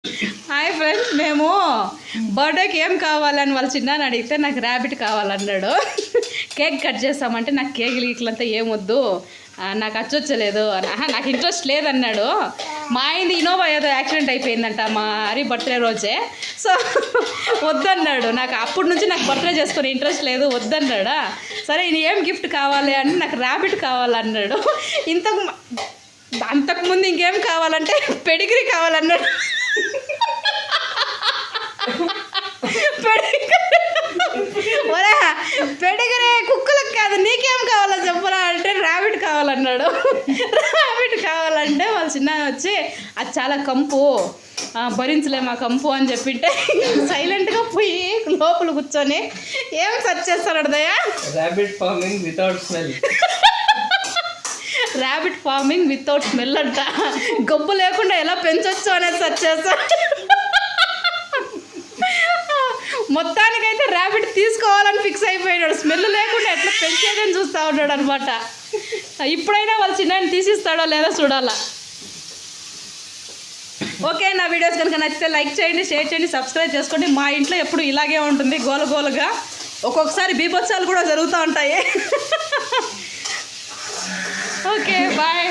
Hi friends, మేము బర్త్డేకి ఏం కావాలని వాళ్ళ చిన్నాన్ని అడిగితే నాకు ర్యాబిట్ కావాలన్నాడు. కేక్ కట్ చేస్తామంటే నాకు కేక్ లీక్లంతా ఏమొద్దు, నాకు అచ్చొచ్చలేదు, నాకు ఇంట్రెస్ట్ లేదన్నాడు. మా ఆయనది ఇనోవా ఏదో యాక్సిడెంట్ అయిపోయిందంట మా హరి బర్త్డే రోజే. సో వద్దన్నాడు. నాకు అప్పటి నుంచి నాకు బర్త్డే చేసుకునే ఇంట్రెస్ట్ లేదు, వద్దన్నాడా. సరే ఇది ఏం గిఫ్ట్ కావాలి అంటే నాకు ర్యాబిట్ కావాలన్నాడు. అంతకుముందు ఇంకేం కావాలంటే పెడిగ్రీ కావాలన్నాడు. పెడిగ్రీ కుక్కలకు కాదు, నీకేం కావాలో చెప్పరా అంటే ర్యాబిట్ కావాలన్నాడు. ర్యాబిట్ కావాలంటే వాళ్ళ చిన్న వచ్చి అది చాలా కంపు, భరించలేము ఆ కంపు అని చెప్పింటే సైలెంట్గా పోయి లోపల కూర్చొని ఏం సెర్చ్ చేస్తాడు దయా. Rabbit farming without smell. Rabbit farming without smell అంట. గబ్బు లేకుండా ఎలా పెంచొచ్చు అనేది సెర్చ్ చేస్తాడు. మొత్తానికైతే ర్యాబిట్ తీసుకోవాలని ఫిక్స్ అయిపోయినాడు. స్మెల్ లేకుండా ఎట్లా పెంచేదని చూస్తూ ఉన్నాడు అనమాట. ఇప్పుడైనా వాళ్ళ చిన్నాన్ని తీసిస్తాడో లేదో చూడాలా. ఓకే, నా వీడియోస్ కనుక నచ్చితే లైక్ చేయండి, షేర్ చేయండి, సబ్స్క్రైబ్ చేసుకోండి. మా ఇంట్లో ఎప్పుడు ఇలాగే ఉంటుంది, గోలగోలుగా. ఒక్కొక్కసారి బీభత్సాలు కూడా జరుగుతూ ఉంటాయి. Okay, bye.